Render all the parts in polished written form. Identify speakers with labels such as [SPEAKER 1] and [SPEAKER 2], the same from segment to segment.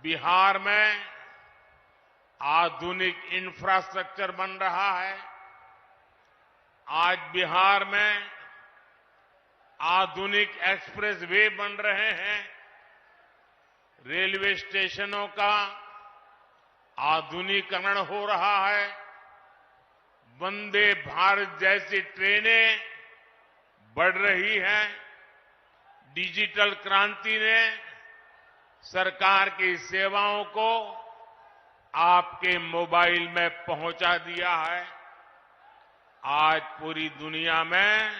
[SPEAKER 1] बिहार में आधुनिक इंफ्रास्ट्रक्चर बन रहा है। आज बिहार में आधुनिक एक्सप्रेस वे बन रहे हैं। रेलवे स्टेशनों का आधुनिकीकरण हो रहा है। वंदे भारत जैसी ट्रेनें बढ़ रही हैं। डिजिटल क्रांति ने सरकार की सेवाओं को आपके मोबाइल में पहुंचा दिया है। आज पूरी दुनिया में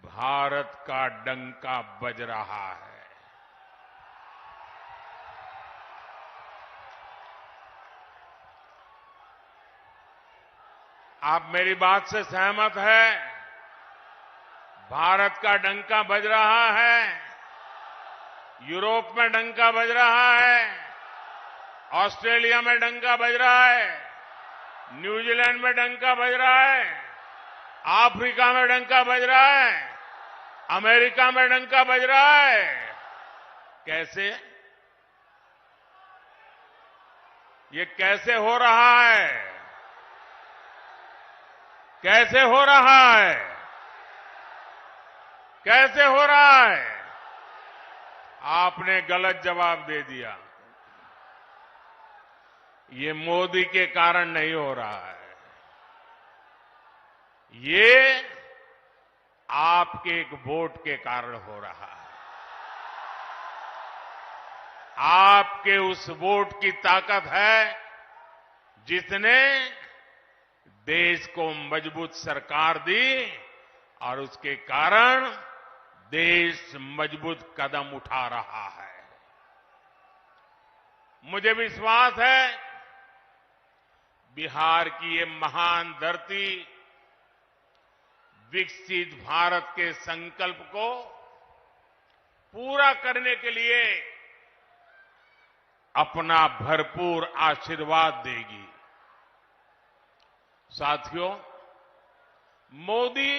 [SPEAKER 1] भारत का डंका बज रहा है। आप मेरी बात से सहमत हैं? भारत का डंका बज रहा है। यूरोप में डंका बज रहा है। ऑस्ट्रेलिया में डंका बज रहा है। न्यूजीलैंड में डंका बज रहा है। अफ्रीका में डंका बज रहा है। अमेरिका में डंका बज रहा है। कैसे? ये कैसे हो रहा है? कैसे हो रहा है? कैसे हो रहा है? आपने गलत जवाब दे दिया। ये मोदी के कारण नहीं हो रहा है। ये आपके एक वोट के कारण हो रहा है। आपके उस वोट की ताकत है जिसने देश को मजबूत सरकार दी और उसके कारण देश मजबूत कदम उठा रहा है। मुझे विश्वास है बिहार की ये महान धरती विकसित भारत के संकल्प को पूरा करने के लिए अपना भरपूर आशीर्वाद देगी। साथियों, मोदी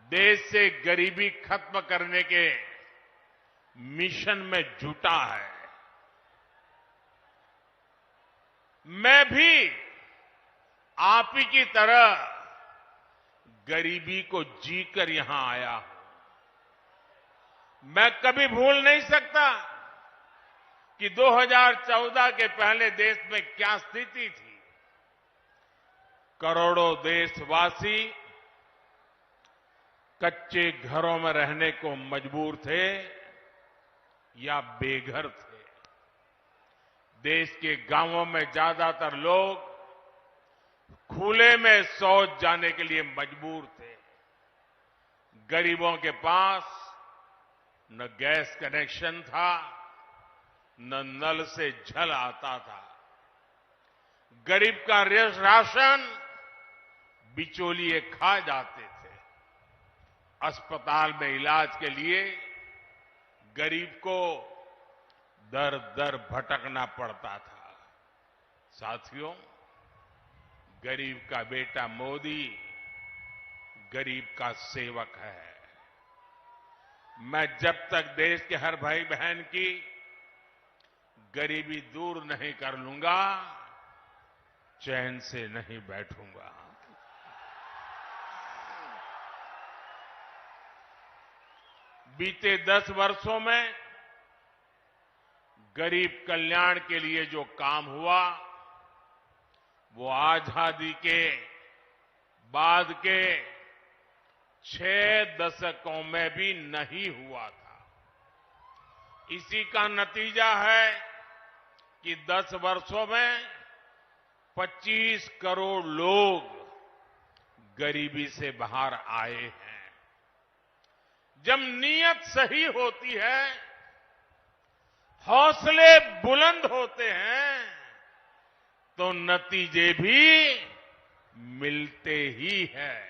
[SPEAKER 1] देश से गरीबी खत्म करने के मिशन में जुटा है। मैं भी आप ही की तरह गरीबी को जीकर यहां आया हूं। मैं कभी भूल नहीं सकता कि 2014 के पहले देश में क्या स्थिति थी। करोड़ों देशवासी कच्चे घरों में रहने को मजबूर थे या बेघर थे। देश के गांवों में ज्यादातर लोग खुले में शौच जाने के लिए मजबूर थे। गरीबों के पास न गैस कनेक्शन था, न नल से जल आता था। गरीब का राशन बिचौलिए खा जाते थे। अस्पताल में इलाज के लिए गरीब को दर दर भटकना पड़ता था। साथियों, गरीब का बेटा मोदी गरीब का सेवक है। मैं जब तक देश के हर भाई बहन की गरीबी दूर नहीं कर लूंगा, चैन से नहीं बैठूंगा। बीते 10 वर्षों में गरीब कल्याण के लिए जो काम हुआ वो आजादी के बाद के 6 दशकों में भी नहीं हुआ था। इसी का नतीजा है कि 10 वर्षों में 25 करोड़ लोग गरीबी से बाहर आए हैं। जब नीयत सही होती है, हौसले बुलंद होते हैं, तो नतीजे भी मिलते ही हैं।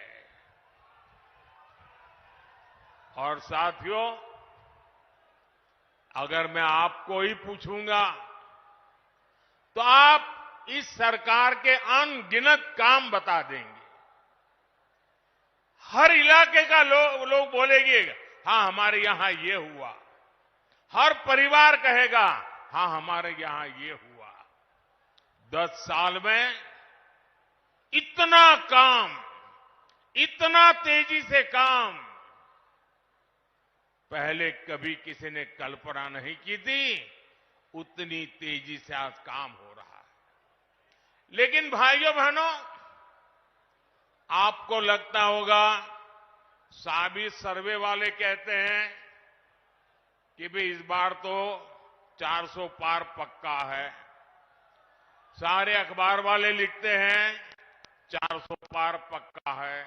[SPEAKER 1] और साथियों, अगर मैं आपको ही पूछूंगा तो आप इस सरकार के अनगिनत काम बता देंगे। हर इलाके का लोग बोलेंगे, हां हमारे यहां ये हुआ, हर परिवार कहेगा, हाँ हमारे यहां ये हुआ। 10 साल में इतना काम, इतना तेजी से काम पहले कभी किसी ने कल्पना नहीं की थी। उतनी तेजी से आज काम हो रहा है। लेकिन भाइयों बहनों, आपको लगता होगा, साबी सर्वे वाले कहते हैं कि भाई इस बार तो 400 पार पक्का है। सारे अखबार वाले लिखते हैं 400 पार पक्का है।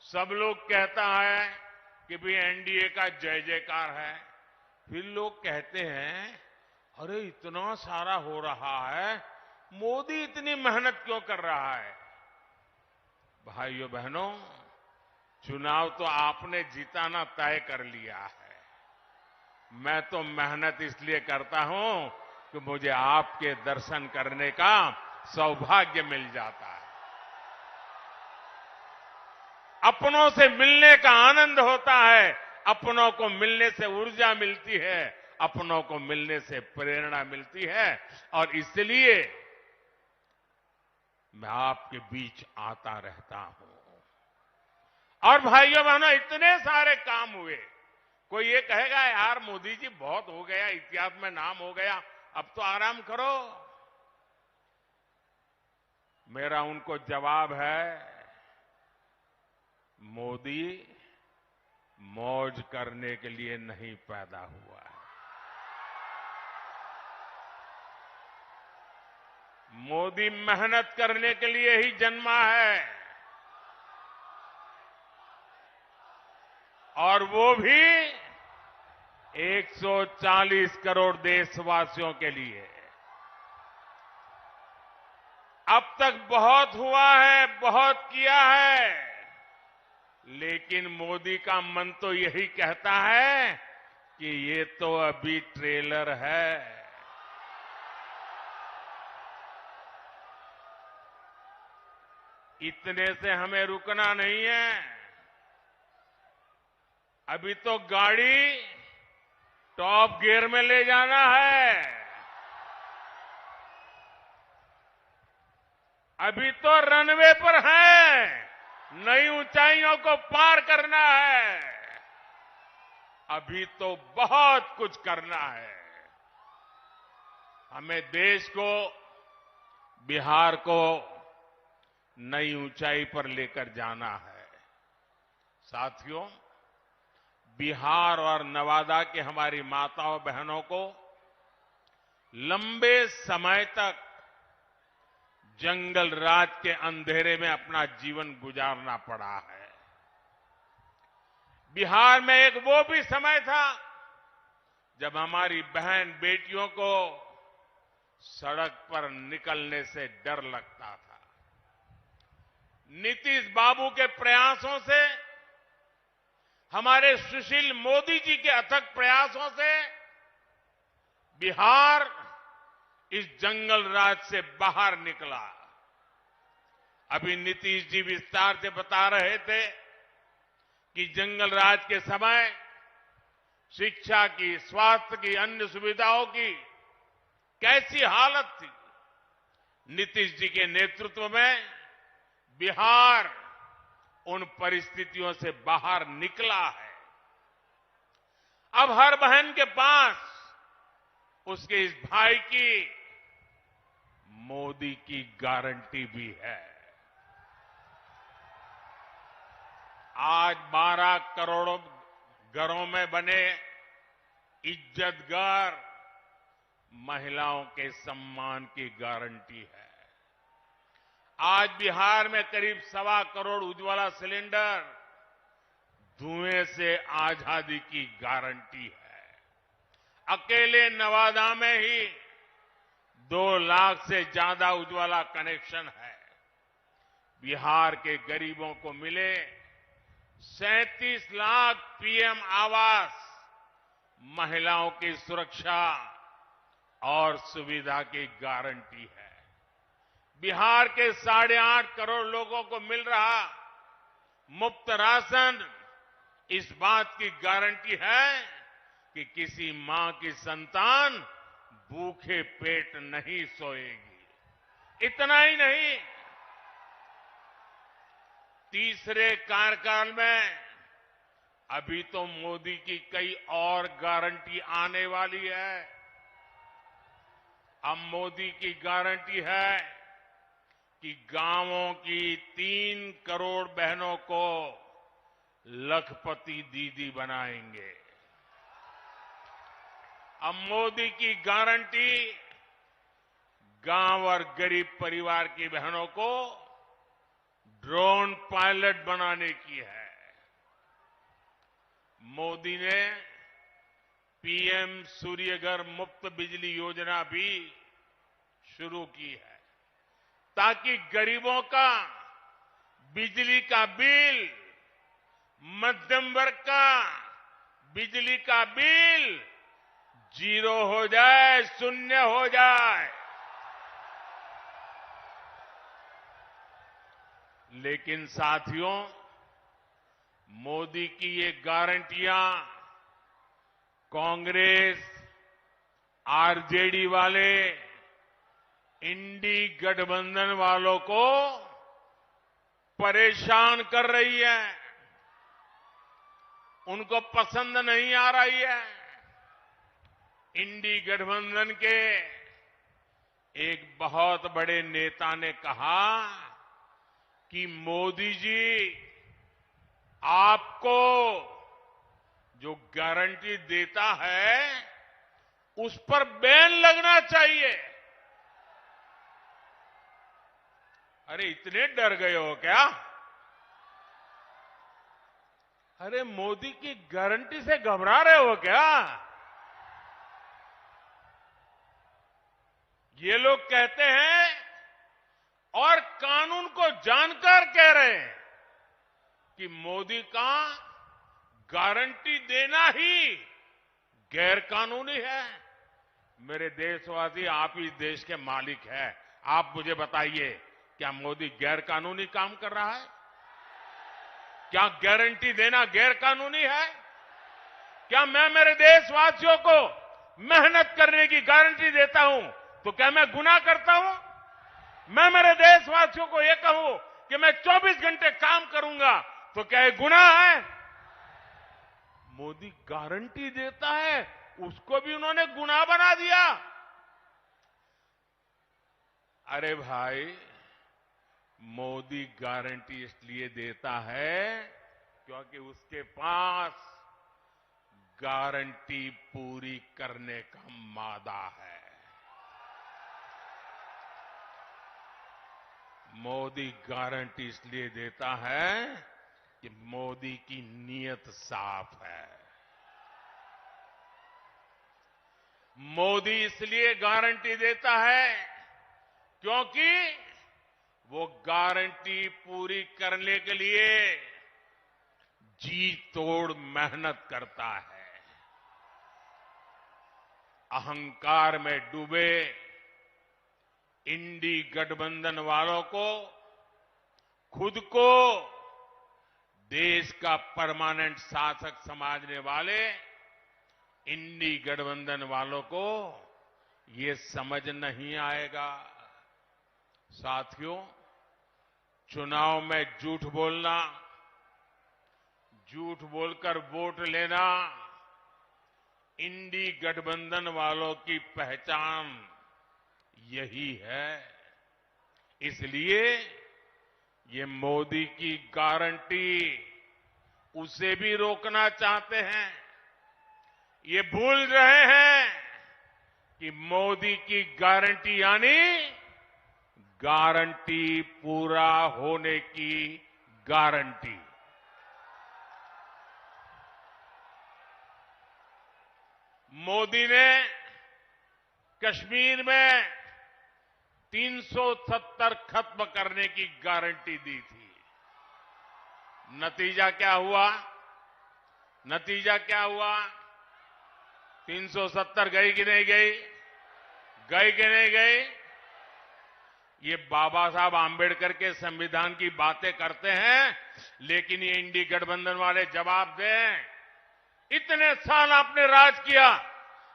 [SPEAKER 1] सब लोग कहता है कि भाई एनडीए का जय जयकार है। फिर लोग कहते हैं, अरे इतना सारा हो रहा है, मोदी इतनी मेहनत क्यों कर रहा है? भाइयों बहनों, चुनाव तो आपने जिताना तय कर लिया है। मैं तो मेहनत इसलिए करता हूं कि मुझे आपके दर्शन करने का सौभाग्य मिल जाता है। अपनों से मिलने का आनंद होता है, अपनों को मिलने से ऊर्जा मिलती है, अपनों को मिलने से प्रेरणा मिलती है, और इसलिए मैं आपके बीच आता रहता हूं। और भाइयों बहनों, इतने सारे काम हुए। कोई ये कहेगा, यार मोदी जी बहुत हो गया, इतिहास में नाम हो गया, अब तो आराम करो। मेरा उनको जवाब है, मोदी मौज करने के लिए नहीं पैदा हुआ है। मोदी मेहनत करने के लिए ही जन्मा है, और वो भी 140 करोड़ देशवासियों के लिए। अब तक बहुत हुआ है, बहुत किया है, लेकिन मोदी का मन तो यही कहता है कि ये तो अभी ट्रेलर है। इतने से हमें रुकना नहीं है। अभी तो गाड़ी टॉप गियर में ले जाना है। अभी तो रनवे पर है, नई ऊंचाइयों को पार करना है। अभी तो बहुत कुछ करना है। हमें देश को, बिहार को नई ऊंचाई पर लेकर जाना है। साथियों, बिहार और नवादा की हमारी माताओं बहनों को लंबे समय तक जंगल राज के अंधेरे में अपना जीवन गुजारना पड़ा है। बिहार में एक वो भी समय था जब हमारी बहन बेटियों को सड़क पर निकलने से डर लगता था। नीतीश बाबू के प्रयासों से, हमारे सुशील मोदी जी के अथक प्रयासों से बिहार इस जंगल राज से बाहर निकला। अभी नीतीश जी विस्तार से बता रहे थे कि जंगल राज के समय शिक्षा की, स्वास्थ्य की, अन्य सुविधाओं की कैसी हालत थी। नीतीश जी के नेतृत्व में बिहार उन परिस्थितियों से बाहर निकला है। अब हर बहन के पास उसके इस भाई की मोदी की गारंटी भी है। आज 12 करोड़ घरों में बने इज्जत घर महिलाओं के सम्मान की गारंटी है। आज बिहार में करीब 1.25 करोड़ उज्ज्वला सिलेंडर धुएं से आजादी की गारंटी है। अकेले नवादा में ही 2 लाख से ज्यादा उज्ज्वला कनेक्शन है। बिहार के गरीबों को मिले 37 लाख पीएम आवास, महिलाओं की सुरक्षा और सुविधा की गारंटी है। बिहार के 8.5 करोड़ लोगों को मिल रहा मुफ्त राशन इस बात की गारंटी है कि किसी मां की संतान भूखे पेट नहीं सोएगी। इतना ही नहीं, तीसरे कार्यकाल में अभी तो मोदी की कई और गारंटी आने वाली है। अब मोदी की गारंटी है कि गांवों की 3 करोड़ बहनों को लखपति दीदी बनाएंगे। अब मोदी की गारंटी गांव और गरीब परिवार की बहनों को ड्रोन पायलट बनाने की है। मोदी ने पीएम सूर्यघर मुफ्त बिजली योजना भी शुरू की है, ताकि गरीबों का बिजली का बिल, मध्यम वर्ग का बिजली का बिल 0 हो जाए, शून्य हो जाए। लेकिन साथियों, मोदी की ये गारंटियां कांग्रेस, आरजेडी वाले, इंडी गठबंधन वालों को परेशान कर रही है, उनको पसंद नहीं आ रही है। इंडी गठबंधन के एक बहुत बड़े नेता ने कहा कि मोदी जी, आपको जो गारंटी देता है उस पर बैन लगना चाहिए। अरे इतने डर गए हो क्या? अरे मोदी की गारंटी से घबरा रहे हो क्या? ये लोग कहते हैं और कानून को जानकर कह रहे हैं कि मोदी का गारंटी देना ही गैर कानूनी है। मेरे देशवासी, आप ही देश के मालिक हैं, आप मुझे बताइए, क्या मोदी गैर कानूनी काम कर रहा है? क्या गारंटी देना गैर कानूनी है? क्या मैं मेरे देशवासियों को मेहनत करने की गारंटी देता हूं तो क्या मैं गुनाह करता हूं? मैं मेरे देशवासियों को यह कहूं कि मैं 24 घंटे काम करूंगा तो क्या ये गुनाह है? मोदी गारंटी देता है, उसको भी उन्होंने गुनाह बना दिया। अरे भाई, मोदी गारंटी इसलिए देता है क्योंकि उसके पास गारंटी पूरी करने का मादा है। मोदी गारंटी इसलिए देता है कि मोदी की नीयत साफ है। मोदी इसलिए गारंटी देता है क्योंकि वो गारंटी पूरी करने के लिए जी तोड़ मेहनत करता है। अहंकार में डूबे इंडी गठबंधन वालों को खुद को देश का परमानेंट शासक समझने वाले इंडी गठबंधन वालों को ये समझ नहीं आएगा। साथियों, चुनाव में झूठ बोलना, झूठ बोलकर वोट लेना इंडी गठबंधन वालों की पहचान यही है। इसलिए ये मोदी की गारंटी उसे भी रोकना चाहते हैं। ये भूल रहे हैं कि मोदी की गारंटी यानी गारंटी पूरा होने की गारंटी। मोदी ने कश्मीर में 370 खत्म करने की गारंटी दी थी। नतीजा क्या हुआ? नतीजा क्या हुआ? 370 गई कि नहीं गई? गई कि नहीं गई? ये बाबा साहब आंबेडकर के संविधान की बातें करते हैं, लेकिन ये इंडी गठबंधन वाले जवाब दें, इतने साल आपने राज किया,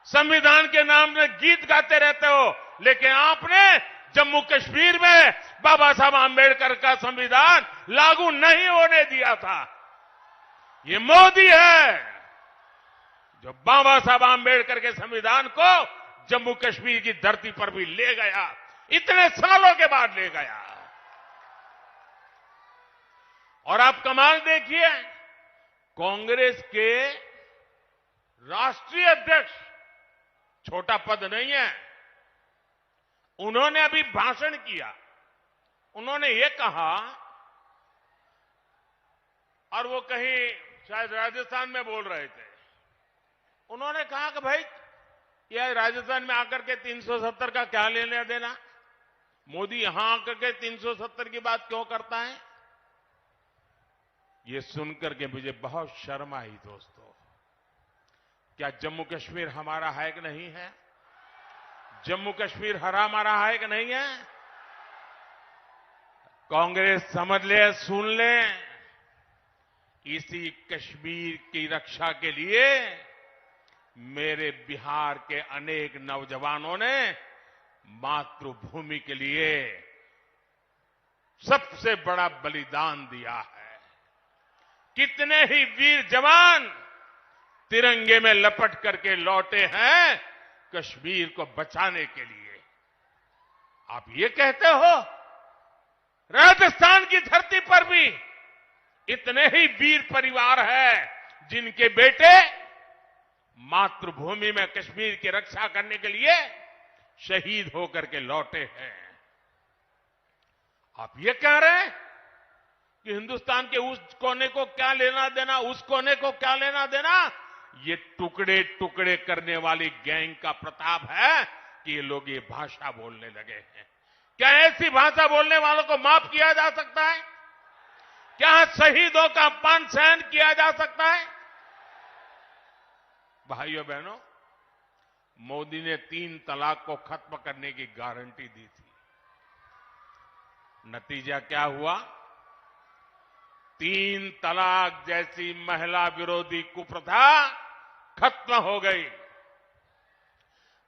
[SPEAKER 1] संविधान के नाम में गीत गाते रहते हो, लेकिन आपने जम्मू कश्मीर में बाबा साहब आंबेडकर का संविधान लागू नहीं होने दिया था। ये मोदी है जो बाबा साहब आंबेडकर के संविधान को जम्मू कश्मीर की धरती पर भी ले गया, इतने सालों के बाद ले गया। और आप कमाल देखिए, कांग्रेस के राष्ट्रीय अध्यक्ष, छोटा पद नहीं है, उन्होंने अभी भाषण किया। उन्होंने ये कहा, और वो कहीं शायद राजस्थान में बोल रहे थे, उन्होंने कहा कि भाई यह राजस्थान में आकर के 370 का क्या लेना देना, मोदी यहां आकर के 370 की बात क्यों करता है। ये सुनकर के मुझे बहुत शर्म आई दोस्तों। क्या जम्मू कश्मीर हमारा है कि नहीं है? जम्मू कश्मीर हमारा है कि नहीं है? कांग्रेस समझ ले, सुन ले, इसी कश्मीर की रक्षा के लिए मेरे बिहार के अनेक नौजवानों ने मातृभूमि के लिए सबसे बड़ा बलिदान दिया है। कितने ही वीर जवान तिरंगे में लपट करके लौटे हैं कश्मीर को बचाने के लिए। आप ये कहते हो राजस्थान की धरती पर भी इतने ही वीर परिवार हैं जिनके बेटे मातृभूमि में कश्मीर की रक्षा करने के लिए शहीद होकर के लौटे हैं। आप ये कह रहे हैं कि हिंदुस्तान के उस कोने को क्या लेना देना, उस कोने को क्या लेना देना। ये टुकड़े टुकड़े करने वाली गैंग का प्रताप है कि ये लोग ये भाषा बोलने लगे हैं। क्या ऐसी भाषा बोलने वालों को माफ किया जा सकता है? क्या शहीदों का अपमान सहन किया जा सकता है? भाइयों बहनों, मोदी ने 3 तलाक को खत्म करने की गारंटी दी थी। नतीजा क्या हुआ? 3 तलाक जैसी महिला विरोधी कुप्रथा खत्म हो गई।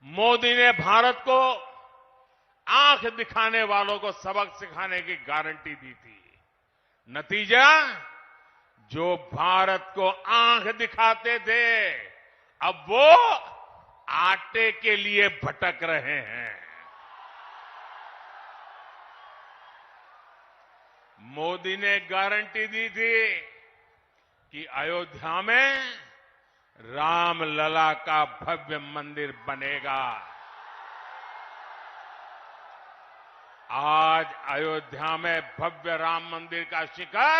[SPEAKER 1] मोदी ने भारत को आंख दिखाने वालों को सबक सिखाने की गारंटी दी थी। नतीजा, जो भारत को आंख दिखाते थे अब वो आटे के लिए भटक रहे हैं। मोदी ने गारंटी दी थी कि अयोध्या में रामलला का भव्य मंदिर बनेगा। आज अयोध्या में भव्य राम मंदिर का शिखर